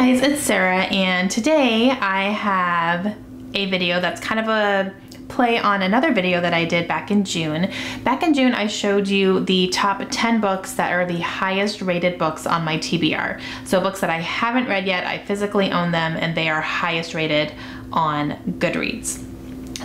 guys, it's Sarah, and today I have a video that's kind of a play on another video that I did back in June. Back in June, I showed you the top 10 books that are the highest rated books on my TBR. So books that I haven't read yet, I physically own them, and they are highest rated on Goodreads.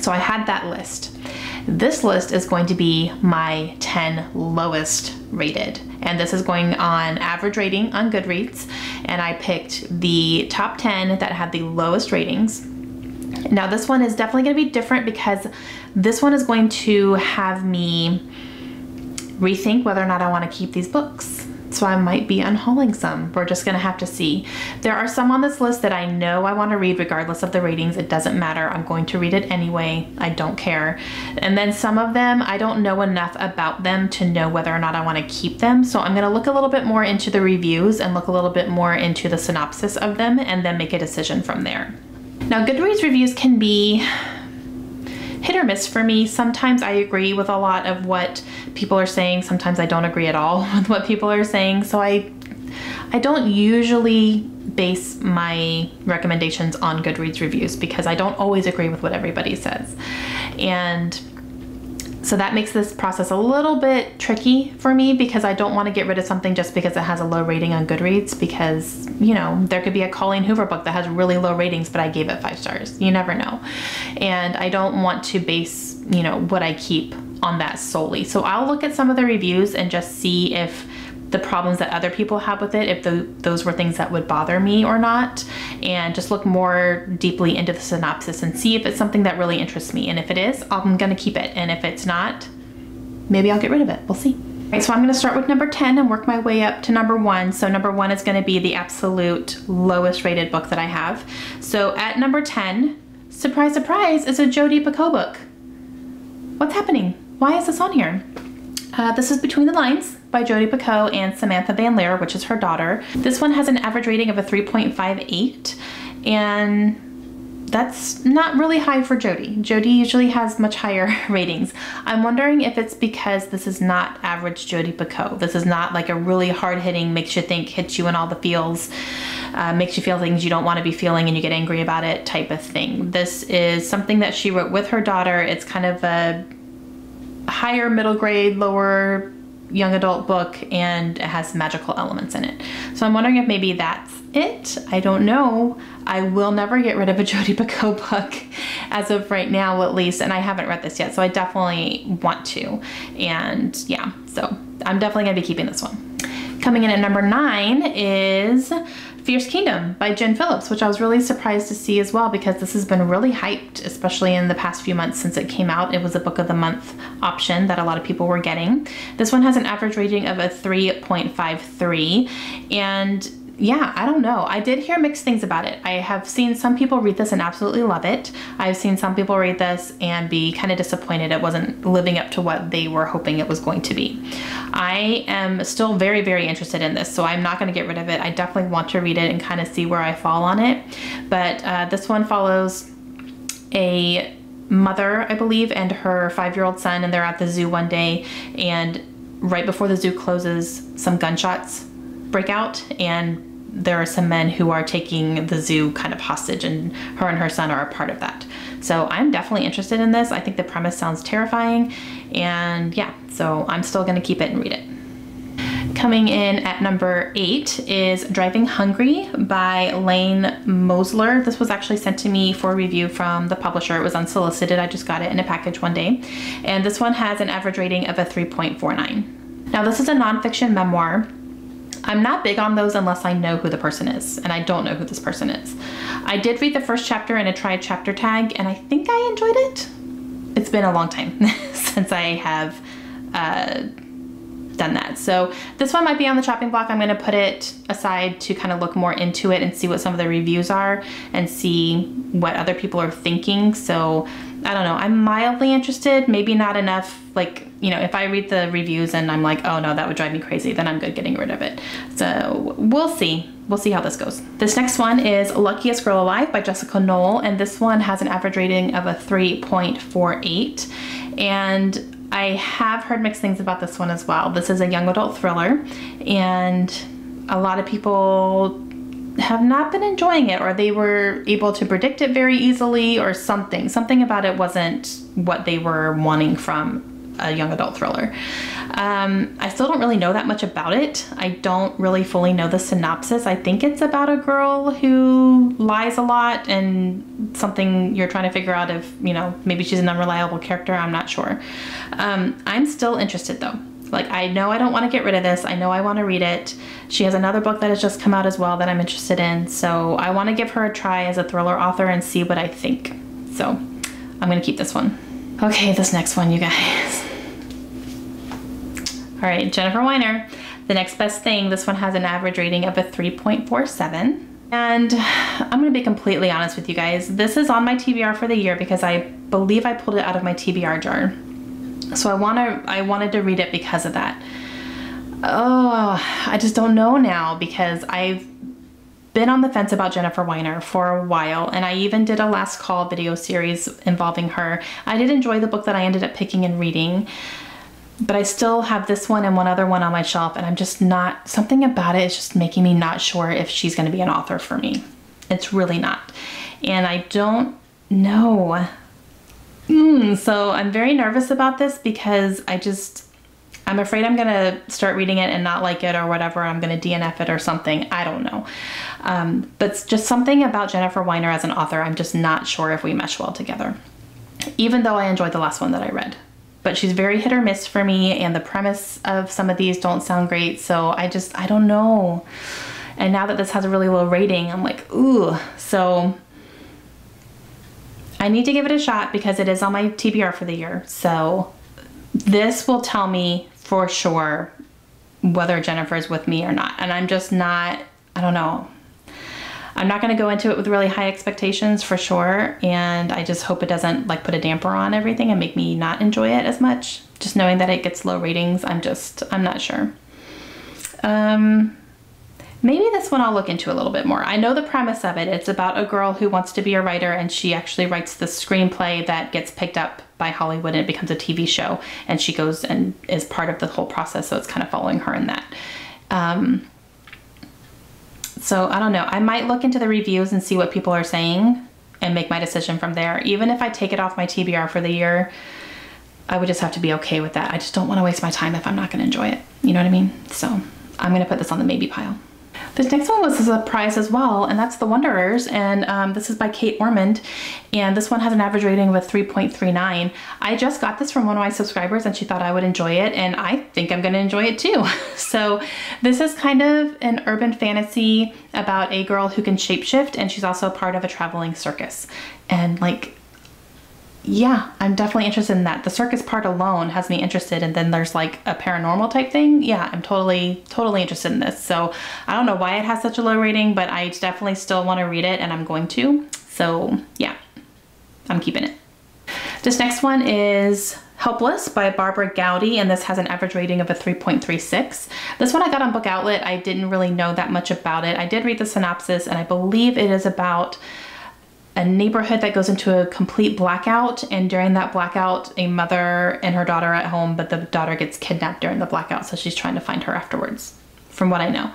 So I had that list. This list is going to be my 10 lowest rated, and this is going on average rating on Goodreads, and I picked the top 10 that had the lowest ratings. Now this one is definitely going to be different because this one is going to have me rethink whether or not I want to keep these books. So I might be unhauling some. We're just gonna have to see. There are some on this list that I know I want to read regardless of the ratings. It doesn't matter. I'm going to read it anyway. I don't care. And then some of them, I don't know enough about them to know whether or not I want to keep them. So I'm gonna look a little bit more into the reviews and look a little bit more into the synopsis of them and then make a decision from there. Now, Goodreads reviews can be hit or miss for me. Sometimes I agree with a lot of what people are saying. Sometimes I don't agree at all with what people are saying. So I don't usually base my recommendations on Goodreads reviews because I don't always agree with what everybody says. And so that makes this process a little bit tricky for me because I don't want to get rid of something just because it has a low rating on Goodreads, because, you know, there could be a Colleen Hoover book that has really low ratings, but I gave it 5 stars. You never know. And I don't want to base, you know, what I keep on that solely. So I'll look at some of the reviews and just see if the problems that other people have with it, if those were things that would bother me or not, and just look more deeply into the synopsis and see if it's something that really interests me. And if it is, I'm gonna keep it. And if it's not, maybe I'll get rid of it. We'll see. Okay, so I'm gonna start with number 10 and work my way up to number 1. So number 1 is gonna be the absolute lowest rated book that I have. So at number 10, surprise, surprise, is a Jodi Picoult book. What's happening? Why is this on here? This is Between the Lines by Jodi Picoult and Samantha Van Leer, which is her daughter. This one has an average rating of a 3.58, and that's not really high for Jodi. Jodi usually has much higher ratings. I'm wondering if it's because this is not average Jodi Picoult. This is not like a really hard-hitting, makes you think, hits you in all the feels, makes you feel things you don't want to be feeling and you get angry about it type of thing. This is something that she wrote with her daughter. It's kind of a higher middle grade, lower young adult book, and it has magical elements in it. So I'm wondering if maybe that's it. I don't know. I will never get rid of a Jodi Picoult book as of right now, at least, and I haven't read this yet, so I definitely want to. And yeah, so I'm definitely gonna be keeping this one. Coming in at number 9 is Fierce Kingdom by Jen Phillips, which I was really surprised to see as well because this has been really hyped, especially in the past few months since it came out. It was a book of the month option that a lot of people were getting. This one has an average rating of a 3.53, and yeah, I don't know. I did hear mixed things about it. I have seen some people read this and absolutely love it. I've seen some people read this and be kind of disappointed it wasn't living up to what they were hoping it was going to be. I am still very, very interested in this, so I'm not going to get rid of it. I definitely want to read it and kind of see where I fall on it. But this one follows a mother, I believe, and her 5-year-old son, and they're at the zoo one day, and right before the zoo closes, some gunshots break out, and there are some men who are taking the zoo kind of hostage, and her son are a part of that. So I'm definitely interested in this. I think the premise sounds terrifying, and yeah, so I'm still gonna keep it and read it. Coming in at number 8 is Driving Hungry by Lane Mosler. This was actually sent to me for review from the publisher. It was unsolicited. I just got it in a package one day. And this one has an average rating of a 3.49. Now this is a nonfiction memoir. I'm not big on those unless I know who the person is, and I don't know who this person is. I did read the first chapter and I tried chapter tag, and I think I enjoyed it. It's been a long time since I have done that. So this one might be on the chopping block. I'm gonna put it aside to kind of look more into it and see what some of the reviews are and see what other people are thinking. So I don't know, I'm mildly interested, maybe not enough. Like, you know, if I read the reviews and I'm like, oh no, that would drive me crazy, then I'm good getting rid of it. So we'll see. We'll see how this goes. This next one is Luckiest Girl Alive by Jessica Knoll, and this one has an average rating of a 3.48. And I have heard mixed things about this one as well. This is a young adult thriller, and a lot of people have not been enjoying it, or they were able to predict it very easily, or something about it wasn't what they were wanting from a young adult thriller. I still don't really know that much about it. I don't really fully know the synopsis. I think it's about a girl who lies a lot and something you're trying to figure out if, you know, maybe she's an unreliable character. I'm not sure. I'm still interested though. Like, I know I don't want to get rid of this. I know I want to read it. She has another book that has just come out as well that I'm interested in. So I want to give her a try as a thriller author and see what I think. So I'm going to keep this one. Okay, this next one, you guys. All right, Jennifer Weiner, The Next Best Thing. This one has an average rating of a 3.47. And I'm gonna be completely honest with you guys. This is on my TBR for the year because I believe I pulled it out of my TBR jar. So I wanted to read it because of that. Oh, I just don't know now, because I've been on the fence about Jennifer Weiner for a while, and I even did a last call video series involving her. I did enjoy the book that I ended up picking and reading, but I still have this one and one other one on my shelf, and I'm just not, something about it is just making me not sure if she's going to be an author for me. It's really not. And I don't know. So I'm very nervous about this because I'm afraid I'm going to start reading it and not like it or whatever. I'm going to DNF it or something. I don't know. But it's just something about Jennifer Weiner as an author. I'm just not sure if we mesh well together, even though I enjoyed the last one that I read. But she's very hit or miss for me, and the premise of some of these don't sound great. So I don't know. And now that this has a really low rating, I'm like, ooh. So I need to give it a shot because it is on my TBR for the year. So this will tell me for sure whether Jennifer's with me or not. And I'm just not, I don't know. I'm not going to go into it with really high expectations for sure. And I just hope it doesn't like put a damper on everything and make me not enjoy it as much. Just knowing that it gets low ratings, I'm not sure. Maybe this one I'll look into a little bit more. I know the premise of it. It's about a girl who wants to be a writer, and she actually writes the screenplay that gets picked up by Hollywood and it becomes a TV show. And she goes and is part of the whole process. So it's kind of following her in that. So I don't know. I might look into the reviews and see what people are saying and make my decision from there. Even if I take it off my TBR for the year, I would just have to be okay with that. I just don't want to waste my time if I'm not going to enjoy it. You know what I mean? So I'm going to put this on the maybe pile. This next one was a surprise as well, and that's The Wanderers, and this is by Kate Ormond, and this one has an average rating of a 3.39. I just got this from one of my subscribers, and she thought I would enjoy it, and I think I'm going to enjoy it too. So this is kind of an urban fantasy about a girl who can shapeshift, and she's also part of a traveling circus. And like, yeah, I'm definitely interested in that. The circus part alone has me interested, and then there's like a paranormal type thing. Yeah, I'm totally interested in this. So I don't know why it has such a low rating, but I definitely still want to read it, and I'm going to. So yeah, I'm keeping it. This next one is Helpless by Barbara Gowdy, and this has an average rating of a 3.36. This one I got on Book Outlet. I didn't really know that much about it. I did read the synopsis, and I believe it is about a neighborhood that goes into a complete blackout, and during that blackout a mother and her daughter are at home, but the daughter gets kidnapped during the blackout, so she's trying to find her afterwards, from what I know.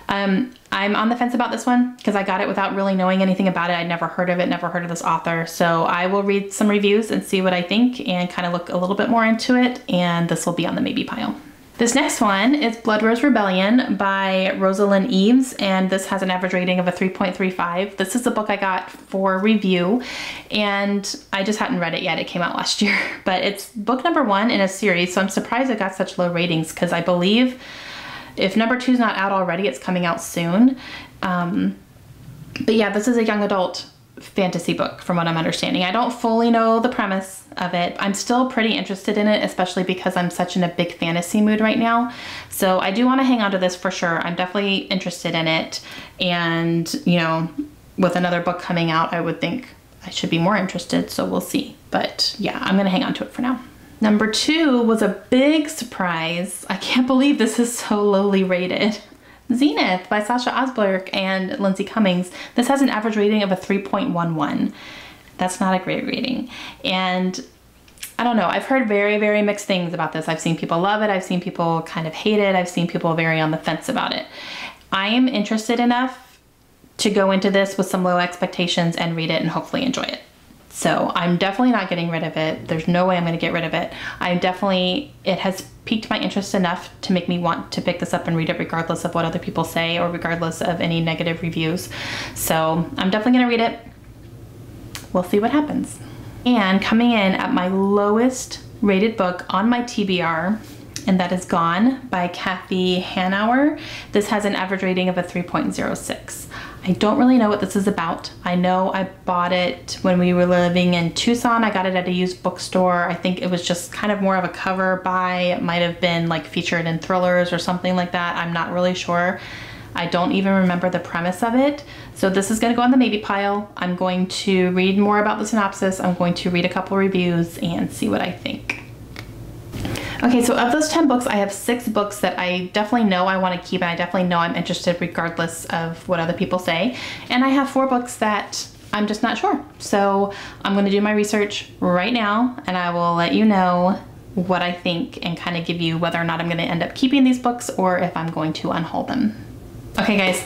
I'm on the fence about this one because I got it without really knowing anything about it. I'd never heard of it, never heard of this author, so I will read some reviews and see what I think and kind of look a little bit more into it, and this will be on the maybe pile. This next one is Blood Rose Rebellion by Rosalind Eves, and this has an average rating of a 3.35. This is the book I got for review, and I just hadn't read it yet. It came out last year, but it's book number 1 in a series, so I'm surprised it got such low ratings because I believe if number 2 is not out already, it's coming out soon. But yeah, this is a young adult fantasy book from what I'm understanding. I don't fully know the premise of it. I'm still pretty interested in it, especially because I'm such in a big fantasy mood right now. So I do want to hang on to this for sure. I'm definitely interested in it. And, you know, with another book coming out, I would think I should be more interested. So we'll see. But yeah, I'm going to hang on to it for now. Number 2 was a big surprise. I can't believe this is so lowly rated. Zenith by Sasha Osberg and Lindsay Cummings. This has an average rating of a 3.11. That's not a great rating. And I don't know, I've heard very mixed things about this. I've seen people love it. I've seen people kind of hate it. I've seen people very on the fence about it. I am interested enough to go into this with some low expectations and read it and hopefully enjoy it. So I'm definitely not getting rid of it. There's no way I'm gonna get rid of it. It has piqued my interest enough to make me want to pick this up and read it regardless of what other people say or regardless of any negative reviews. So I'm definitely gonna read it. We'll see what happens. And coming in at my lowest rated book on my TBR, and that is Gone by Kathy Hanauer. This has an average rating of a 3.06. I don't really know what this is about. I know I bought it when we were living in Tucson. I got it at a used bookstore. I think it was just kind of more of a cover buy. It might have been like featured in thrillers or something like that. I'm not really sure. I don't even remember the premise of it. So this is gonna go on the maybe pile. I'm going to read more about the synopsis. I'm going to read a couple reviews and see what I think. Okay, so of those 10 books, I have 6 books that I definitely know I want to keep, and I definitely know I'm interested regardless of what other people say. And I have 4 books that I'm just not sure. So I'm going to do my research right now, and I will let you know what I think and kind of give you whether or not I'm going to end up keeping these books or if I'm going to unhaul them. Okay, guys.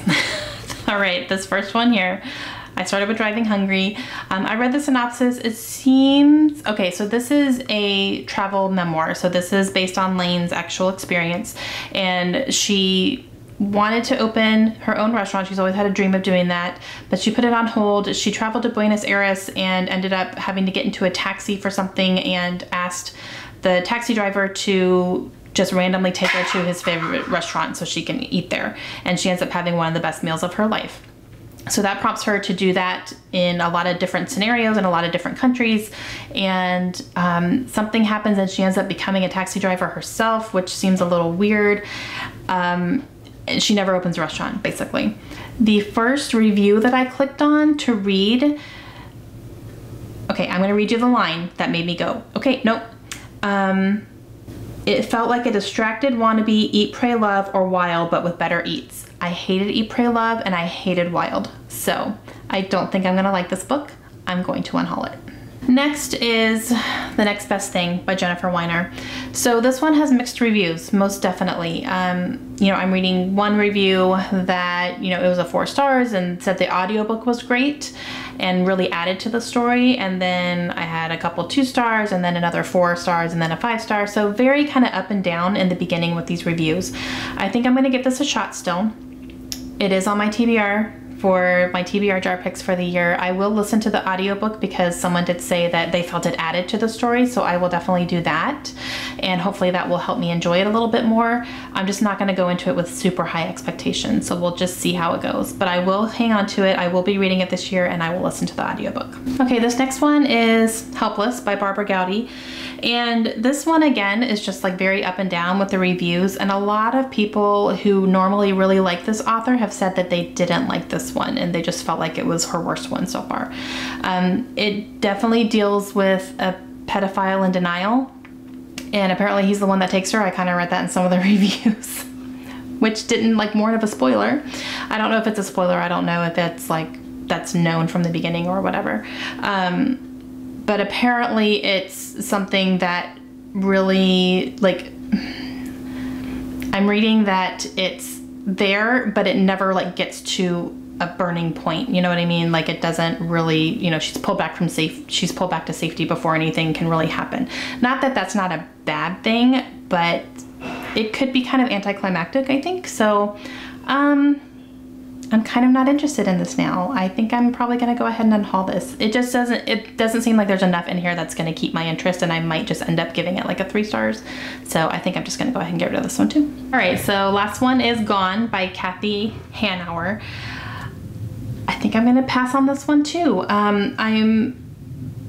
All right, this first one here. I started with Driving Hungry. I read the synopsis. It seems, okay, so this is a travel memoir. So this is based on Lane's actual experience. And she wanted to open her own restaurant. She's always had a dream of doing that, but she put it on hold. She traveled to Buenos Aires and ended up having to get into a taxi for something and asked the taxi driver to just randomly take her to his favorite restaurant so she can eat there. And she ends up having one of the best meals of her life. So that prompts her to do that in a lot of different scenarios in a lot of different countries. And something happens and she ends up becoming a taxi driver herself, which seems a little weird. She never opens a restaurant, basically. The first review that I clicked on to read, okay, I'm gonna read you the line that made me go, okay, nope. It felt like a distracted wannabe Eat, Pray, Love or Wild, but with better eats. I hated Eat, Pray, Love, and I hated Wild. So I don't think I'm gonna like this book. I'm going to unhaul it. Next is The Next Best Thing by Jennifer Weiner. So this one has mixed reviews, most definitely. You know, I'm reading one review that, you know, it was a 4 stars and said the audiobook was great and really added to the story. And then I had a couple 2 stars and then another 4 stars and then a 5 star. So very kind of up and down in the beginning with these reviews. I think I'm gonna give this a shot still. It is on my TBR for my TBR jar picks for the year. I will listen to the audiobook because someone did say that they felt it added to the story, so I will definitely do that. And hopefully that will help me enjoy it a little bit more. I'm just not gonna go into it with super high expectations, so we'll just see how it goes. But I will hang on to it. I will be reading it this year and I will listen to the audiobook. Okay, this next one is Helpless by Barbara Gowdy. And this one again is just like very up and down with the reviews, and a lot of people who normally really like this author have said that they didn't like this one and they just felt like it was her worst one so far. It definitely deals with a pedophile in denial, and apparently he's the one that takes her. I kind of read that in some of the reviews, which didn't like more of a spoiler. I don't know if it's a spoiler. I don't know if it's like that's known from the beginning or whatever. But apparently it's something that really, like, I'm reading that it's there, but it never like gets to a burning point. You know what I mean? Like it doesn't really, you know, she's pulled back to safety before anything can really happen. Not that that's not a bad thing, but it could be kind of anticlimactic, I think. So, I'm kind of not interested in this now. I think I'm probably gonna go ahead and unhaul this. It doesn't seem like there's enough in here that's gonna keep my interest, and I might just end up giving it like a 3 stars. So I think I'm just gonna go ahead and get rid of this one too. All right, so last one is Gone by Kathy Hanauer. I think I'm gonna pass on this one too. I'm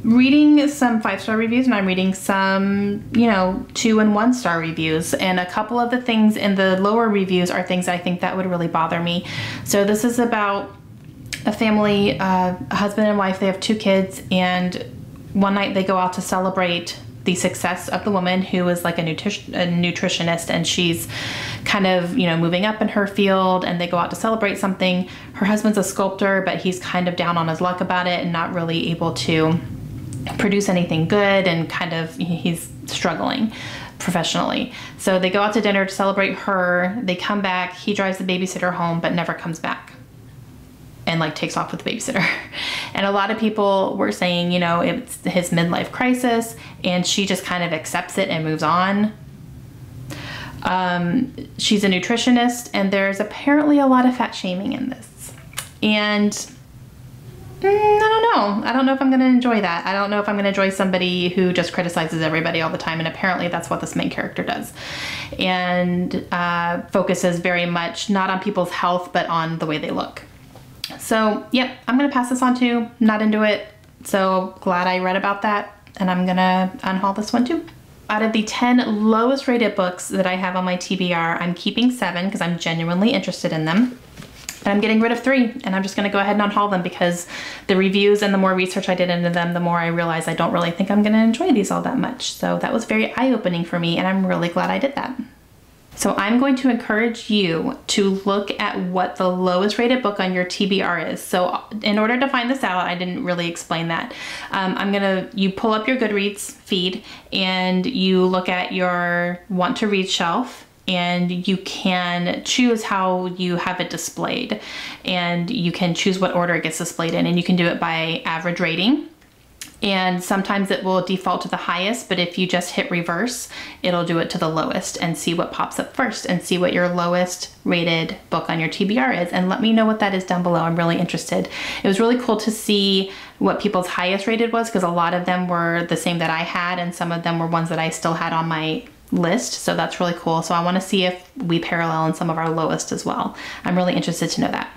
reading some 5-star reviews and I'm reading some, you know, 2 and 1 star reviews, and a couple of the things in the lower reviews are things I think that would really bother me. So this is about a family, a husband and wife. They have 2 kids, and one night they go out to celebrate the success of the woman who is like a nutritionist, and she's kind of, you know, moving up in her field, and they go out to celebrate something. Her husband's a sculptor, but he's kind of down on his luck about it and not really able to produce anything good, and kind of he's struggling professionally. So they go out to dinner to celebrate her. They come back, he drives the babysitter home but never comes back. and like takes off with the babysitter. And a lot of people were saying, you know, it's his midlife crisis and she just kind of accepts it and moves on. She's a nutritionist and there's apparently a lot of fat shaming in this. And I don't know. I don't know if I'm going to enjoy that. I don't know if I'm going to enjoy somebody who just criticizes everybody all the time. And apparently that's what this main character does. And focuses very much not on people's health, but on the way they look. So, yep, I'm going to pass this on too. Not into it. So glad I read about that. And I'm going to unhaul this one too. Out of the 10 lowest rated books that I have on my TBR, I'm keeping 7 because I'm genuinely interested in them. But I'm getting rid of 3 and I'm just gonna go ahead and unhaul them because the reviews and the more research I did into them, the more I realized I don't really think I'm gonna enjoy these all that much. So that was very eye-opening for me and I'm really glad I did that. So I'm going to encourage you to look at what the lowest rated book on your TBR is. So in order to find this out, I didn't really explain that. You pull up your Goodreads feed and you look at your want to read shelf, and you can choose how you have it displayed, and you can choose what order it gets displayed in, and you can do it by average rating. And sometimes it will default to the highest, but if you just hit reverse, it'll do it to the lowest and see what pops up first and see what your lowest rated book on your TBR is. And let me know what that is down below. I'm really interested. It was really cool to see what people's highest rated was because a lot of them were the same that I had and some of them were ones that I still had on my list. So that's really cool. So I want to see if we parallel in some of our lowest as well. I'm really interested to know that.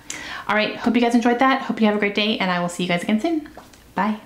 All right. Hope you guys enjoyed that. Hope you have a great day and I will see you guys again soon. Bye.